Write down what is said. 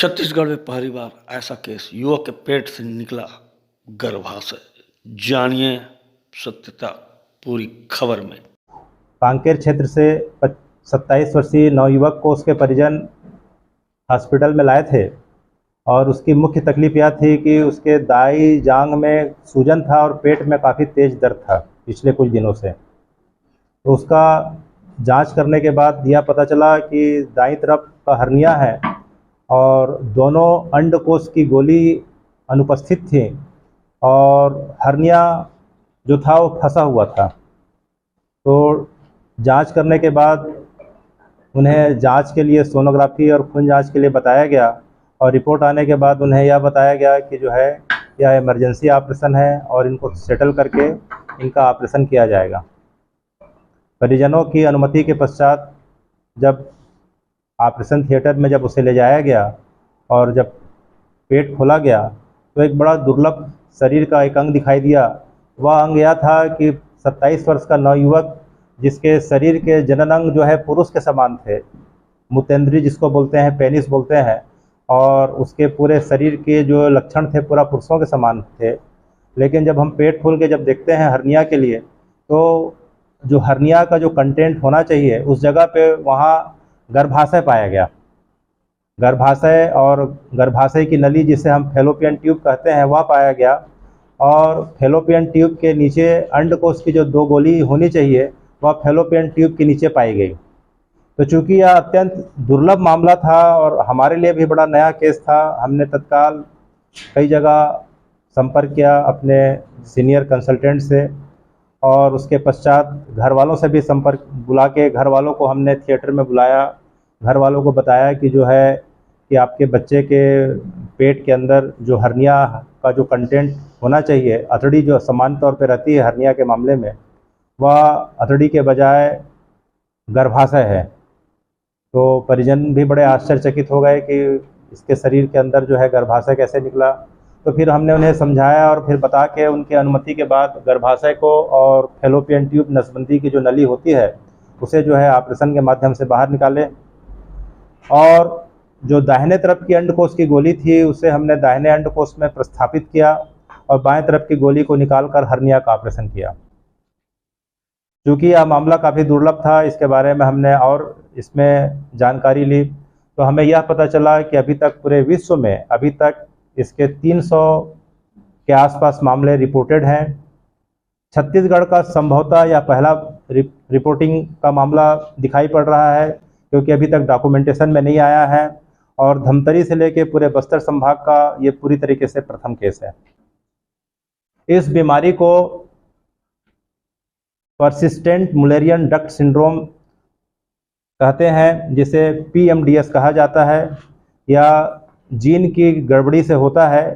छत्तीसगढ़ में पहली बार ऐसा केस, युवक के पेट से निकला गर्भाशय। जानिए सत्यता पूरी खबर में। कांकेर क्षेत्र से 27 वर्षीय नवयुवक को उसके परिजन हॉस्पिटल में लाए थे और उसकी मुख्य तकलीफ यह थी कि उसके दाई जांघ में सूजन था और पेट में काफ़ी तेज दर्द था पिछले कुछ दिनों से। तो उसका जांच करने के बाद यह पता चला कि दाईं तरफ का हर्निया है और दोनों अंडकोश की गोली अनुपस्थित थी और हर्निया जो था वो फंसा हुआ था। तो जांच करने के बाद उन्हें जांच के लिए सोनोग्राफी और खून जांच के लिए बताया गया और रिपोर्ट आने के बाद उन्हें यह बताया गया कि जो है यह इमरजेंसी ऑपरेशन है और इनको सेटल करके इनका ऑपरेशन किया जाएगा। परिजनों की अनुमति के पश्चात जब ऑपरेशन थिएटर में जब उसे ले जाया गया और जब पेट खोला गया तो एक बड़ा दुर्लभ शरीर का एक अंग दिखाई दिया। वह अंग यह था कि 27 वर्ष का नवयुवक जिसके शरीर के जनन अंग जो है पुरुष के समान थे, मुतेंद्री जिसको बोलते हैं, पेनिस बोलते हैं, और उसके पूरे शरीर के जो लक्षण थे पूरा पुरुषों के समान थे। लेकिन जब हम पेट खोल के जब देखते हैं हर्निया के लिए, तो जो हर्निया का जो कंटेंट होना चाहिए उस जगह पे वहाँ गर्भाशय पाया गया। गर्भाशय और गर्भाशय की नली जिसे हम फैलोपियन ट्यूब कहते हैं वह पाया गया और फैलोपियन ट्यूब के नीचे अंडकोश की जो दो गोली होनी चाहिए वह फैलोपियन ट्यूब के नीचे पाई गई। तो चूंकि यह अत्यंत दुर्लभ मामला था और हमारे लिए भी बड़ा नया केस था, हमने तत्काल कई जगह संपर्क किया अपने सीनियर कंसल्टेंट से और उसके पश्चात घर वालों से भी संपर्क बुला के घर वालों को हमने थिएटर में बुलाया। घर वालों को बताया कि जो है कि आपके बच्चे के पेट के अंदर जो हर्निया का जो कंटेंट होना चाहिए, अतड़ी जो सामान्य तौर पे रहती है हर्निया के मामले में, वह अतड़ी के बजाय गर्भाशय है। तो परिजन भी बड़े आश्चर्यचकित हो गए कि इसके शरीर के अंदर जो है गर्भाशय कैसे निकला। तो फिर हमने उन्हें समझाया और फिर बता के उनकी अनुमति के बाद गर्भाशय को और फैलोपियन ट्यूब नसबंदी की जो नली होती है उसे जो है ऑपरेशन के माध्यम से बाहर निकाले और जो दाहिने तरफ की अंडकोश की गोली थी उसे हमने दाहिने अंडकोश में प्रस्थापित किया और बाएं तरफ की गोली को निकालकर हर्निया का ऑपरेशन किया। क्योंकि यह मामला काफ़ी दुर्लभ था, इसके बारे में हमने और इसमें जानकारी ली तो हमें यह पता चला कि अभी तक पूरे विश्व में अभी तक इसके 300 के आसपास मामले रिपोर्टेड हैं। छत्तीसगढ़ का संभवतः यह पहला रिपोर्टिंग का मामला दिखाई पड़ रहा है क्योंकि अभी तक डॉक्यूमेंटेशन में नहीं आया है और धमतरी से लेके पूरे बस्तर संभाग का ये पूरी तरीके से प्रथम केस है। इस बीमारी को परसिस्टेंट मुलेरियन डक्ट सिंड्रोम कहते हैं, जिसे PMDS कहा जाता है, या जीन की गड़बड़ी से होता है।